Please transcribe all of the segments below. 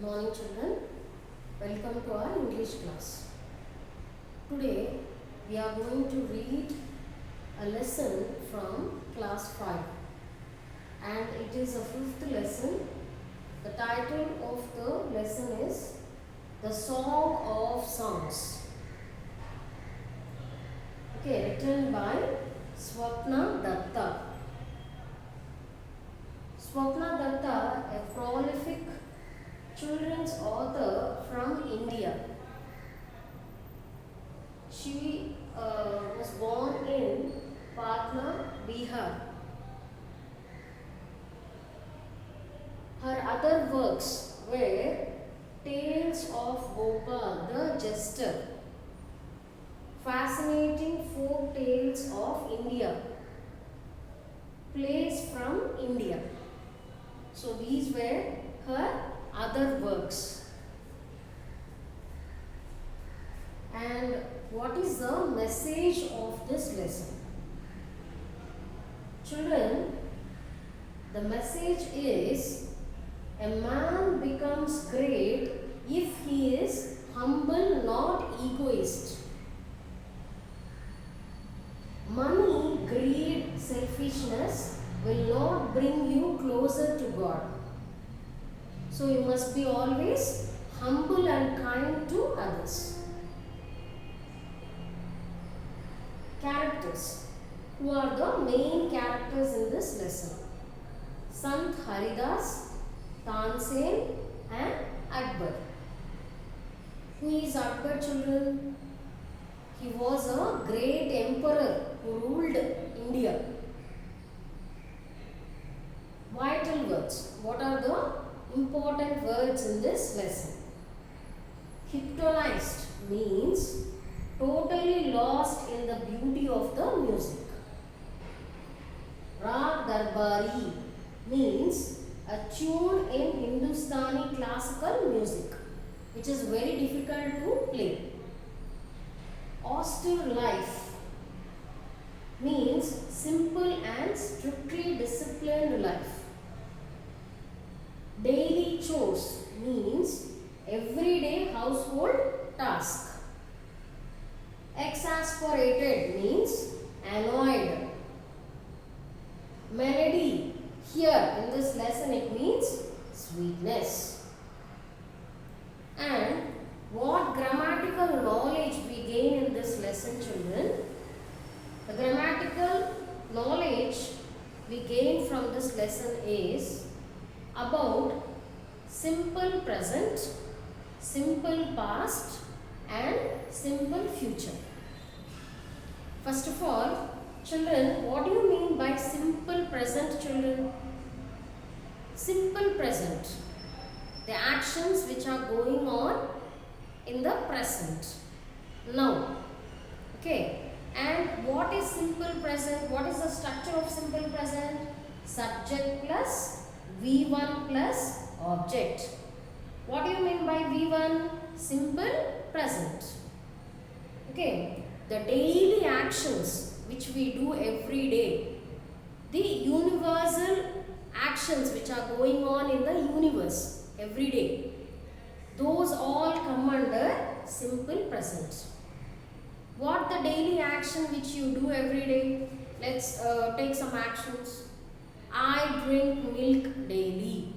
Morning children, welcome to our English class. Today we are going to read a lesson from class 5 and it is a fifth lesson. The title of the lesson is The Song of Songs. Okay, written by Swapna Datta. Swapna Datta, a prolific children's author from India. She was born in Patna, Bihar. Her other works were Tales of Gopal the Jester, Fascinating Folk Tales of India, Plays from India. So these were her other works. And what is the message of this lesson? Children, the message is a man becomes great if he is humble, not egoist. Money, greed, selfishness will not bring you closer to God. So you must be always humble and kind to others. Characters. Who are the main characters in this lesson? Sant Haridas, Tansen and Akbar. Who is Akbar, children? He was a great emperor who ruled India. Vital words. What are the important words in this lesson? Hypnotized means totally lost in the beauty of the music. Rag Darbari means a tune in Hindustani classical music which is very difficult to play. Austere life means simple and strictly disciplined life. Daily chores means everyday household task. Exasperated means annoyed. Melody, here in this lesson it means sweetness. And what grammatical knowledge we gain in this lesson, children? The grammatical knowledge we gain from this lesson is about simple present, simple past and simple future. First of all, children, what do you mean by simple present, children? Simple present, the actions which are going on in the present, now. Okay, and what is simple present? What is the structure of simple present? Subject plus V1 plus object. What do you mean by V1? Simple present. Okay, the daily actions which we do every day, the universal actions which are going on in the universe every day, those all come under simple present. What the daily action which you do every day? Let's take some actions. I drink milk daily.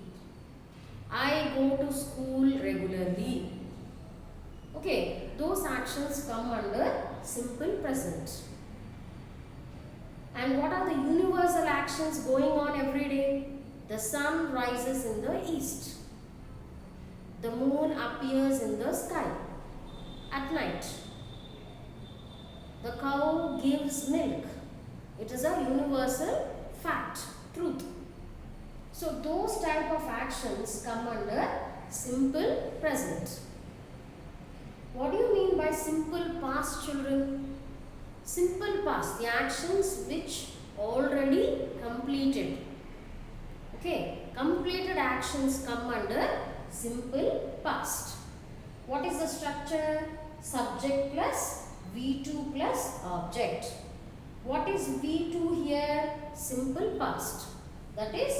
I go to school regularly. Okay, those actions come under simple present. And what are the universal actions going on every day? The sun rises in the east. The moon appears in the sky at night. The cow gives milk. It is a universal fact, truth. So those type of actions come under simple present. What do you mean by simple past, children? Simple past, the actions which already completed. Okay, completed actions come under simple past. What is the structure? Subject plus V2 plus object. What is V2 here? Simple past. That is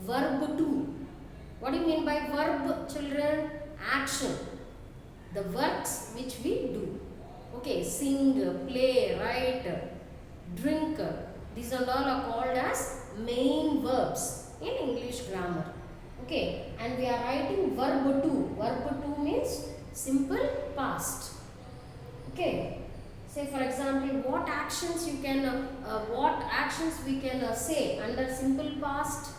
verb to. What do you mean by verb, children? Action. The works which we do. Okay, sing, play, write, drink. These all are called as main verbs in English grammar. Okay, and we are writing verb 2. Verb 2 means simple past. Okay, say for example, what actions we can say under simple past.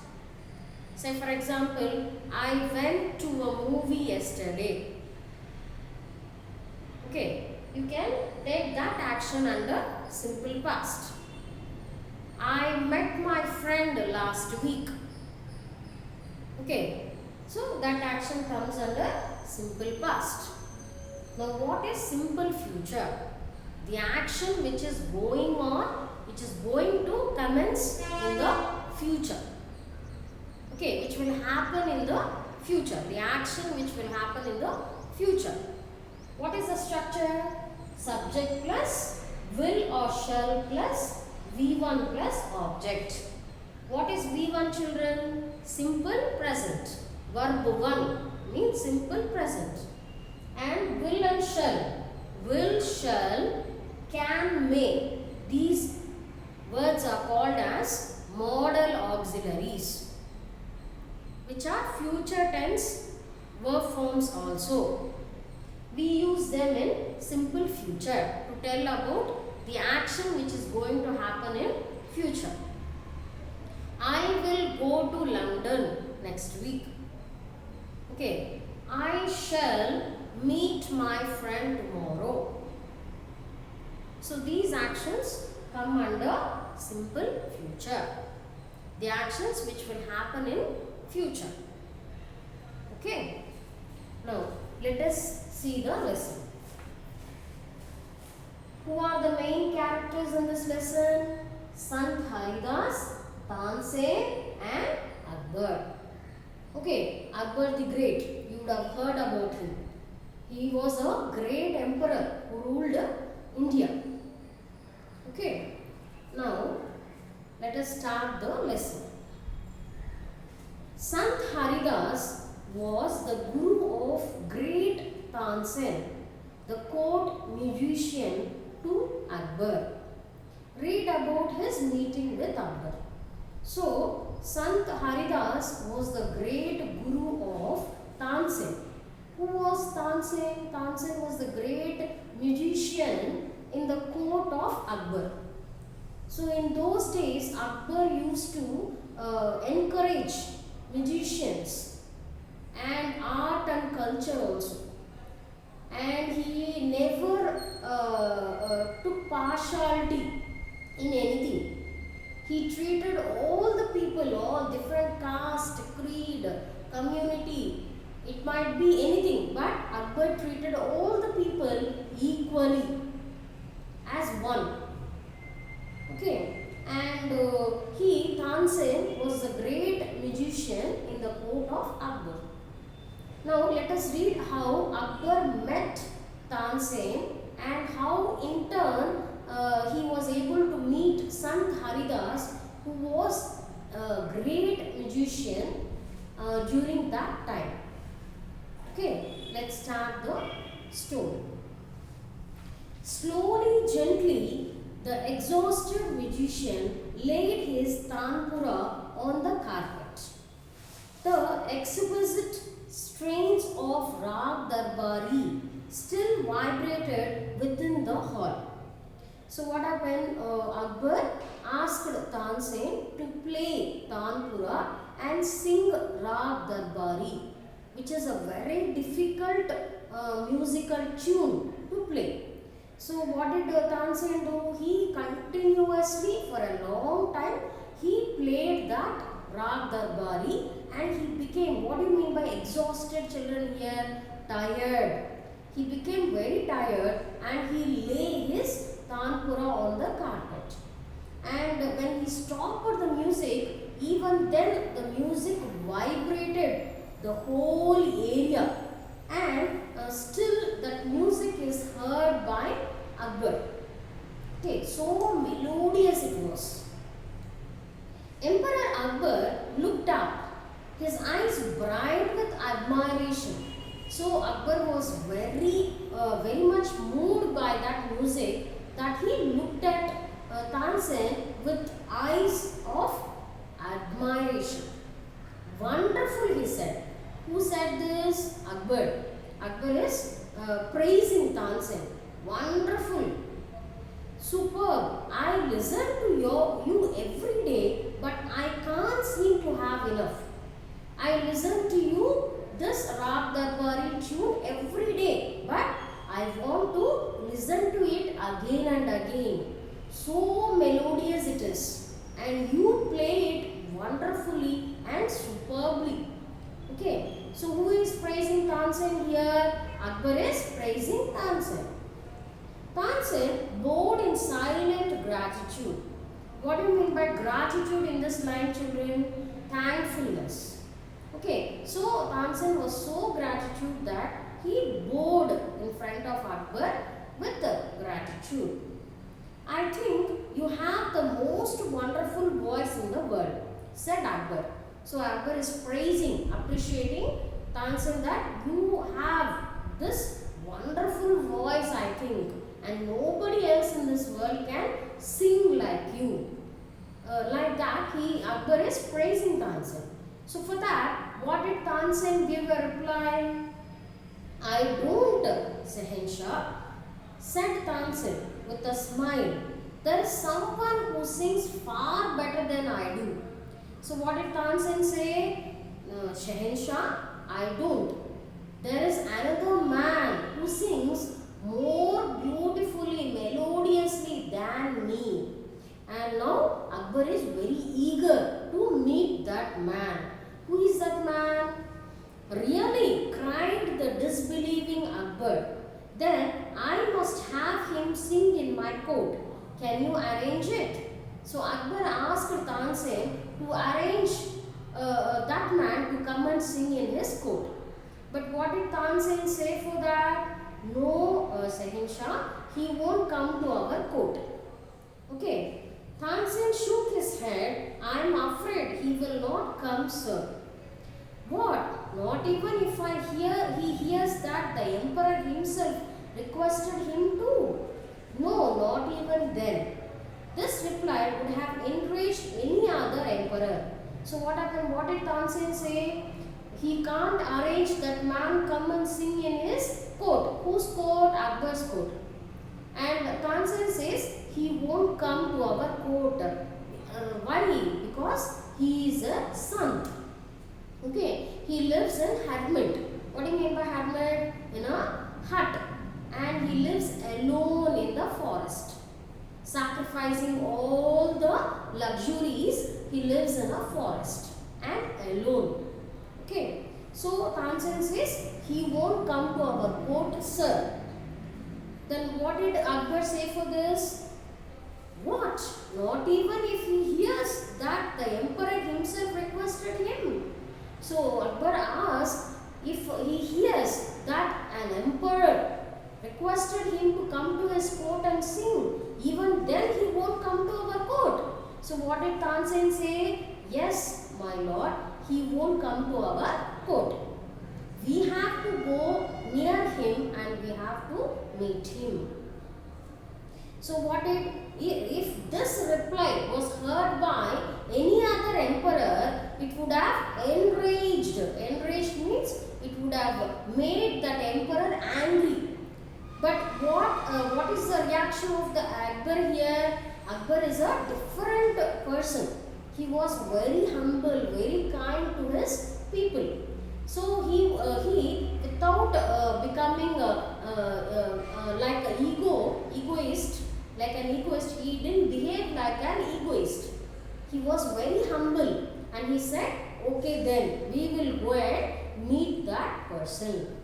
Say for example, I went to a movie yesterday. Okay, you can take that action under simple past. I met my friend last week. Okay, so that action comes under simple past. Now what is simple future? The action which is going on, which is going to commence in the future. Okay, which will happen in the future. The action which will happen in the future. What is the structure? Subject plus will or shall plus V1 plus object. What is V1, children? Simple present. Verb 1 means simple present. And will and shall. Will, shall, can, may. These words are called as modal auxiliaries, which are future tense verb forms also. We use them in simple future to tell about the action which is going to happen in future. I will go to London next week. Okay, I shall meet my friend tomorrow. So these actions come under simple future. The actions which will happen in future. Okay, now let us see the lesson. Who are the main characters in this lesson? Sant Haridas, Tansen and Akbar. Okay, Akbar the Great, you would have heard about him. He was a great emperor who ruled India. Okay, now let us start the lesson. Sant Haridas was the guru of great Tansen, the court musician to Akbar. Read about his meeting with Akbar. So, Sant Haridas was the great guru of Tansen. Who was Tansen? Tansen was the great musician in the court of Akbar. So, in those days, Akbar used to encourage musicians and art and culture also. And he never took partiality in anything. He treated all the people, all different caste, creed, community. It might be anything, but Akbar treated all the people equally as one. Okay, and Tansen was the great musician in the court of Akbar. Now let us read how Akbar met Tansen and how in turn he was able to meet Sant Haridas, who was a great musician during that time. Okay, let's start the story. Slowly, gently, the exhausted musician laid his tanpura on the carpet. The exquisite strains of Rag Darbari still vibrated within the hall. So what happened? Akbar asked Tansen to play tanpura and sing Rag Darbari, which is a very difficult musical tune to play. So what did Tansen do? He continuously for a long time he played that Rag Darbari and he became, what do you mean by exhausted, children here? Tired. He became very tired and he lay his tanpura on the carpet. And when he stopped the music, even then the music vibrated the whole area, and still that music is heard by Akbar. Okay, so melodious it was. Emperor Akbar looked up his eyes bright with admiration. So Akbar was very much moved by that music that he looked at Tansen with eyes of admiration. Wonderful, he said. Who said this? Akbar. Akbar is praising Tansen. Wonderful. Superb. I listen to you every day, but I can't seem to have enough. I listen to you this Rag Darbari tune every day, but I want to listen to it again and again. So melodious it is, and you play it wonderfully and superbly. Okay, so who is praising Tansen here? Akbar is praising Tansen. Tansen bowed in silent gratitude. What do you mean by gratitude in this line, children? Thankfulness. Okay, so Tansen was so gratitude that he bowed in front of Akbar with gratitude. I think you have the most wonderful voice in the world, said Akbar. So Akbar is praising, appreciating Tansen that you have this wonderful voice, I think, and nobody else in this world can sing like you. Like that, Akbar is praising Tansen. So for that, what did Tansen give a reply? I don't, Shahenshah, said Tansen with a smile. There is someone who sings far better than I do. So what did Tansen say? Shahenshah, I don't. There is another man who sings more beautifully, melodiously than me. And now Akbar is very eager to meet that man. Who is that man? Really, cried the disbelieving Akbar. Then I must have him sing in my court. Can you arrange it? So Akbar asked Tansen to arrange that man to come and sing in his court. But what did Tansen say for that? No, Shahenshah, he won't come to our court. Okay. Tansen shook his head. I am afraid he will not come, sir. What? Not even if he hears that the emperor himself requested him to? No, not even then. This reply would have enraged any other emperor. So what happened? What did Tansen say? He can't arrange that man come and sing in his court. Whose court? Akbar's court. And Tansen says he won't come to our court. Why? Because he is a son. Okay, he lives in hermit. What do you mean by hermit? In a hut. And he lives alone in the forest. Sacrificing all the luxuries, he lives in a forest and alone. Okay, so Tansen says he won't come to our court, sir. Then what did Akbar say for this? What? Not even if he hears that the emperor himself requested him. So Akbar asked if he hears that an emperor requested him to come to his court and sing, even then he won't come to our court. So what did Tansen say? Yes, my lord, he won't come to our court. We have to go near him and we have to meet him. So what did, if this reply was heard by any other emperor, it would have enraged. Enraged means it would have made that emperor angry. But what is the reaction of the Akbar here? Akbar is a different person. He was very humble, very kind to his people. So he without becoming like an egoist, he didn't behave like an egoist. He was very humble and he said, okay then, we will go and meet that person.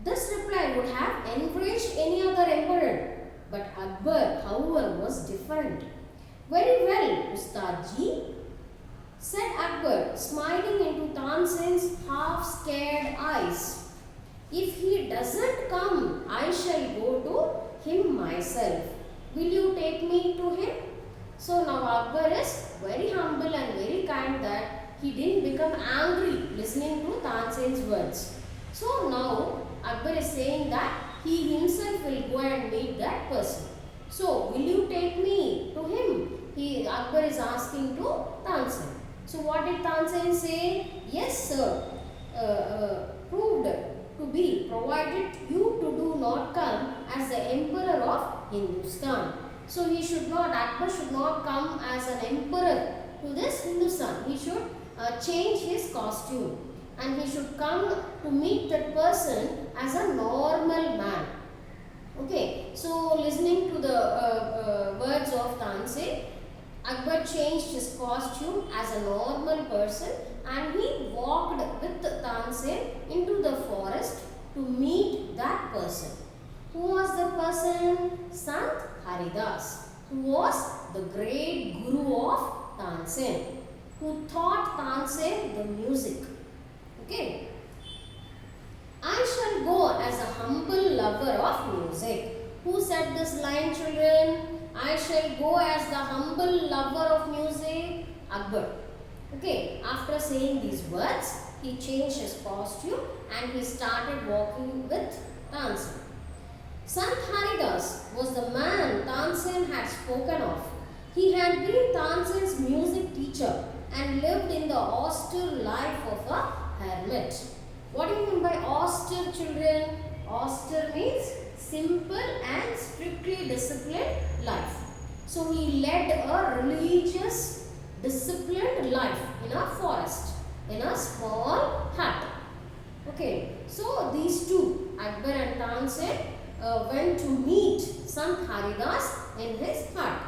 This reply would have enraged any other emperor. But Akbar, however, was different. Very well, Ustadji, said Akbar, smiling into Tansen's half-scared eyes. If he doesn't come, I shall go to him myself. Will you take me to him? So now Akbar is very humble and very kind that he didn't become angry listening to Tansen's words. So now Akbar is saying that he himself will go and meet that person. So will you take me to him? Akbar is asking to Tansen. So what did Tansen say? Yes sir, proved to be, provided you to do not come as the emperor of Hindustan. So he should not, Akbar should not come as an emperor to this Hindustan. He should change his costume and he should come to meet that person as a normal man. Okay, so listening to the words of Tansen, Akbar changed his costume as a normal person and he walked with Tansen into the forest to meet that person. Who was the person? Sant Haridas, who was the great guru of Tansen, who taught Tansen the music. Okay. I shall go as a humble lover of music. Who said this line, children? I shall go as the humble lover of music. Akbar. Okay, after saying these words, he changed his costume and he started walking with Tansen. Sant Haridas was the man Tansen had spoken of. He had been Tansen's music teacher and lived in the austere life of a hermit. What do you mean by austere, children? Austere means simple and strictly disciplined life. So he led a religious, disciplined life in a forest, in a small hut. Okay, so these two, Akbar and Tansen, went to meet Sant Haridas in his hut.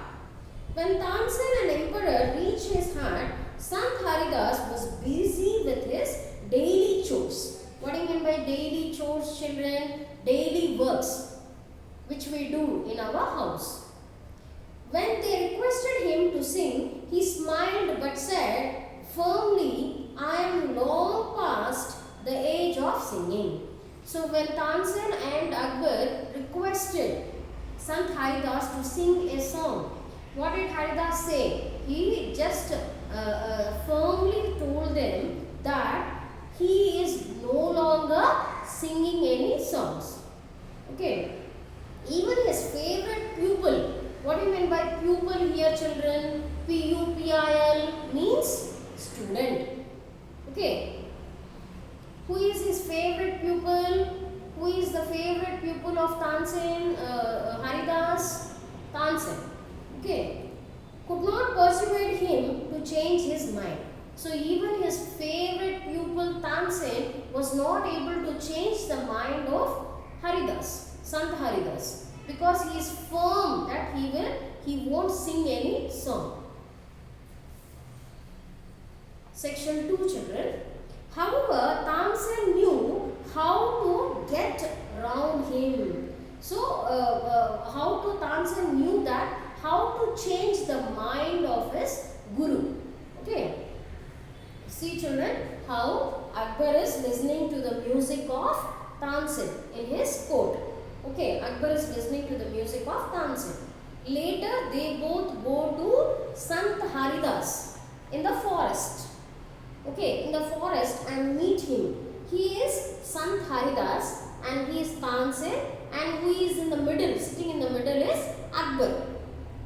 When Tansen and Emperor reached his hut, Sant Haridas was busy with his daily chores. What do you mean by daily chores, children? Daily works which we do in our house. When they requested him to sing, he smiled but said firmly, I am long past the age of singing. So when Tansen and Akbar requested Sant Haridas to sing a song, what did Haridas say? He just firmly told them that he is no longer singing any songs. Okay. Even his favorite pupil, what do you mean by pupil here, children? P-U-P-I-L means student. Okay. Who is his favorite pupil? Who is the favorite pupil of Tansen? Haridas? Tansen. Okay. Could not persuade him to change his mind. So even his favorite pupil Tansen was not able to change the mind of Haridas, Sant Haridas, because he is firm that he won't sing any song. Section 2, children. However, Tansen knew how to get round him. So Tansen knew that how to change the mind of his guru. Okay. See, children, how Akbar is listening to the music of Tansen in his court. Okay, Akbar is listening to the music of Tansen. Later, they both go to Sant Haridas in the forest. Okay, in the forest and meet him. He is Sant Haridas and he is Tansen, and who is in the middle, sitting in the middle is Akbar.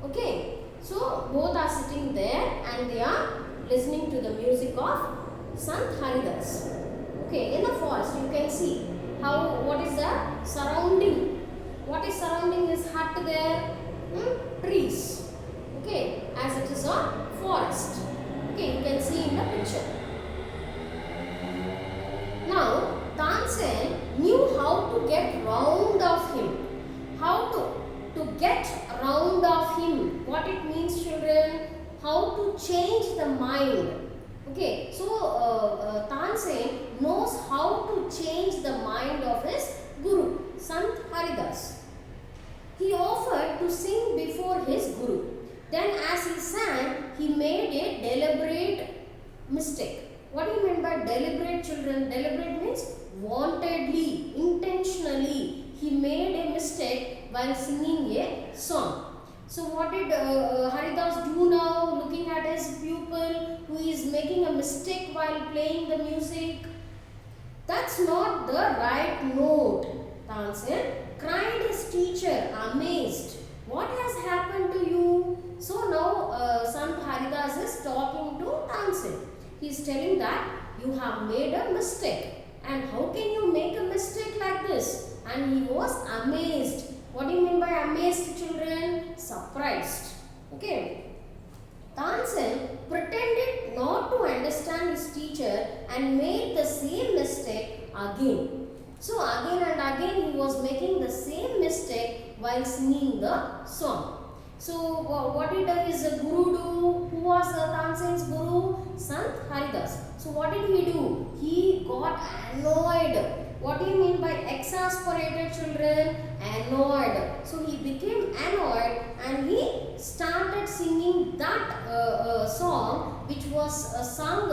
Okay, so both are sitting there and they are listening to the music of Sant Haridas. Okay, in the forest you can see what is the surrounding. What is surrounding his hut there? Trees. Okay, as it is a forest. Okay, you can see in the picture. Now, Tansen knew how to get round of him. How to get round of him. What it means, children? How to change the mind. Okay, so Tansen knows how to change the mind of his guru, Sant Haridas. He offered to sing before his guru. Then as he sang, he made a deliberate mistake. What do you mean by deliberate, children? Deliberate means wantedly, intentionally. He made a mistake while singing a song. So what did Haridas do now, looking at his pupil who is making a mistake while playing the music? That's not the right note. Tansen cried his teacher, amazed. What has happened to you? So now Sant Haridas is talking to Tansen. He is telling that you have made a mistake. And how can you make a mistake like this? And he was amazed. What do you mean by amazed, children? Surprised. Okay. Tansen pretended not to understand his teacher and made the same mistake again. So again and again he was making the same mistake while singing the song. So what did his guru do? Who was Tansen's guru? Sant Haridas. So what did he do? He got annoyed. What do you mean by exasperated, children? Annoyed. So he became annoyed and he started singing that song which was sung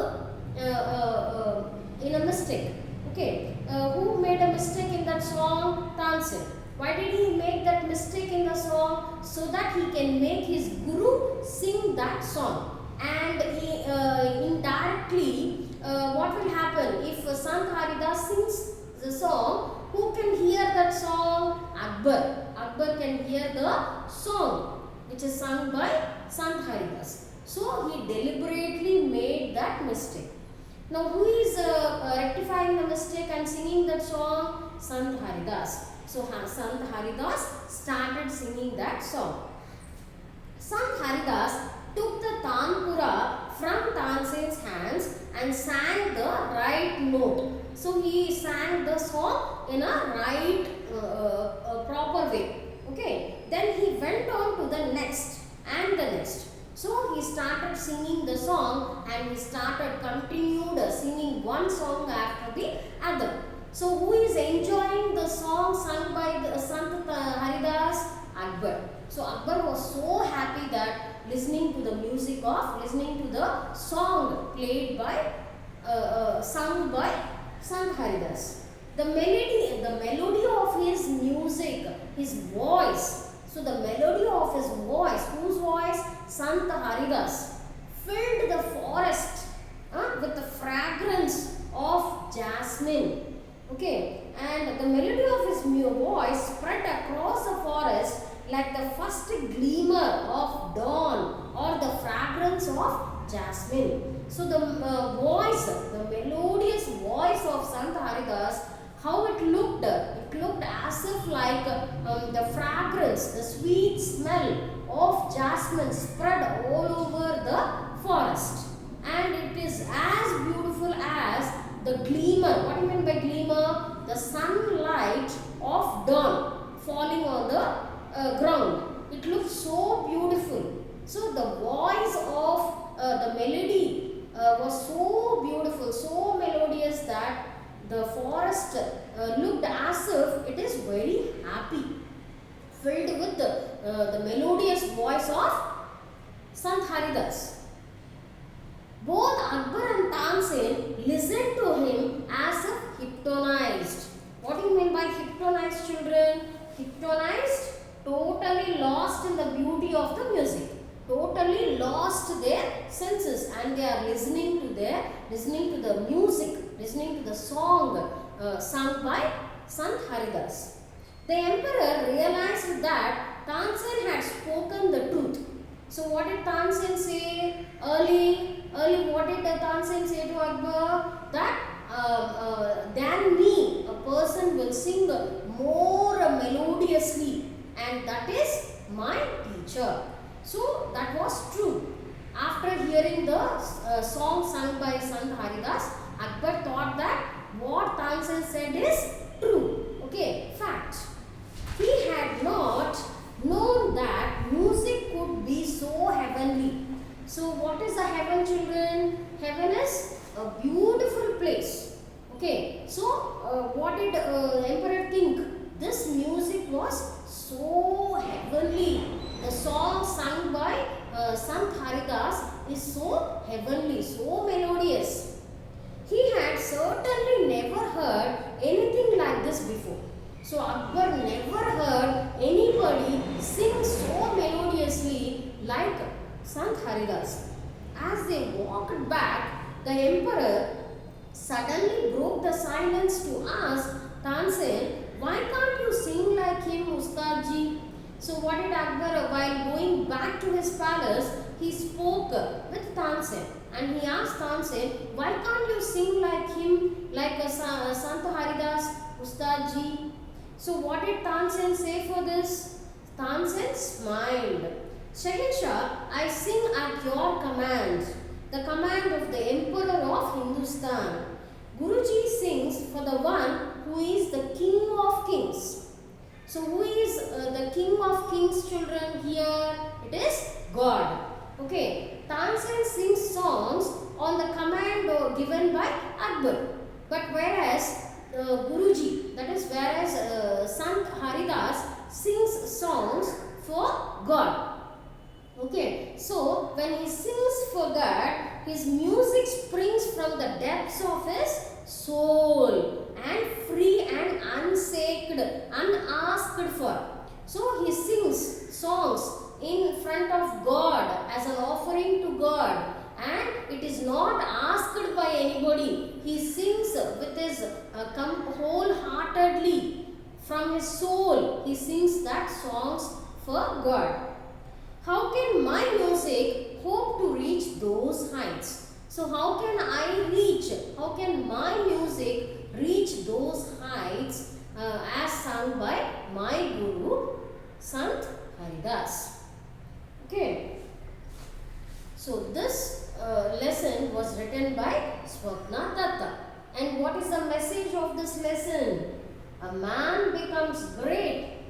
in a mistake. Okay, who made a mistake in that song? Tansen. Why did he make that mistake in the song? So that he can make his guru sing that song. And he, indirectly, what will happen if Sant Haridas sings the song? Who can hear that song? Akbar. Akbar can hear the song which is sung by Sant Haridas. So he deliberately made that mistake. Now who is rectifying the mistake and singing that song? Sant Haridas. So Sant Haridas started singing that song. Sant Haridas took the Tanpura from Tansen's hands and sang the right note. So he sang the song in a right proper way. Okay. Then he went on to the next and the next. So he started singing the song and he continued singing one song after the other. So who is enjoying the song sung by the Sant Haridas? Akbar. So Akbar was so happy that listening to the song played by sung by Sant Haridas. The melody of his music, his voice. So the melody of his voice, whose voice? Sant Haridas, filled the forest with the fragrance of jasmine. Okay, and the melody of his voice spread across the forest like the first glimmer of dawn or the fragrance of jasmine. So the melodious voice of Sant Haridas, how it looked as if like the fragrance, the sweet smell of jasmine spread all over the forest. And it is as beautiful as the glimmer. What do you mean by glimmer? The sunlight of dawn falling on the ground. It looks so beautiful. So the voice of the melody was so beautiful, so melodious that the forest looked as if it is very happy, filled with the melodious voice of Sant Haridas. Both Akbar and Tansen listened to him as if hypnotized. What do you mean by hypnotized, children? Hypnotized, totally lost in the beauty of the music, totally lost their senses, and they are listening to the music, listening to the song sung by Sant Haridas. The emperor realized that Tansen had spoken the truth. So what did Tansen say? Early what did Tansen say to Akbar? That than me, a person will sing more melodiously, and that is my teacher. So that was true. After hearing the song sung by Sant Haridas, Akbar thought that what Tansen said is true. Okay, fact. He had not known that music could be so heavenly. So what is the heaven, children? Heaven is a beautiful place. Okay, so what did emperor think? This music was so heavenly. The song sung by Sant Haridas is so heavenly, so melodious. He had certainly never heard anything like this before. So Akbar never heard anybody sing so melodiously like Sant Haridas. As they walked back, the emperor suddenly broke the silence to ask Tansen, why can't you sing like him, Ustadji? So what did Akbar, while going back to his palace, he spoke with Tansen and he asked Tansen, why can't you sing like him, like Sant Haridas, Ustadji? So what did Tansen say for this? Tansen smiled. Shahenshah, I sing at your command, the command of the Emperor of Hindustan. Guruji sings for the one who is the King of Kings. So who is the King of Kings, children, here? It is God. Okay, Tansen sings songs on the command given by Akbar. But whereas Guruji, that is whereas Sant Haridas sings songs for God. Okay, so when he sings for God, his music springs from the depths of his soul and free and unsaked, unasked for. So he sings songs in front of God as an offering to God, and it is not asked by anybody. He sings with his wholeheartedly from his soul. He sings that songs for God. How can my music hope to reach those heights? So how can I reach, how can my music reach those heights as sung by my Guru, Sant Haridas? Okay. So this lesson was written by Swapna Datta. And what is the message of this lesson? A man becomes great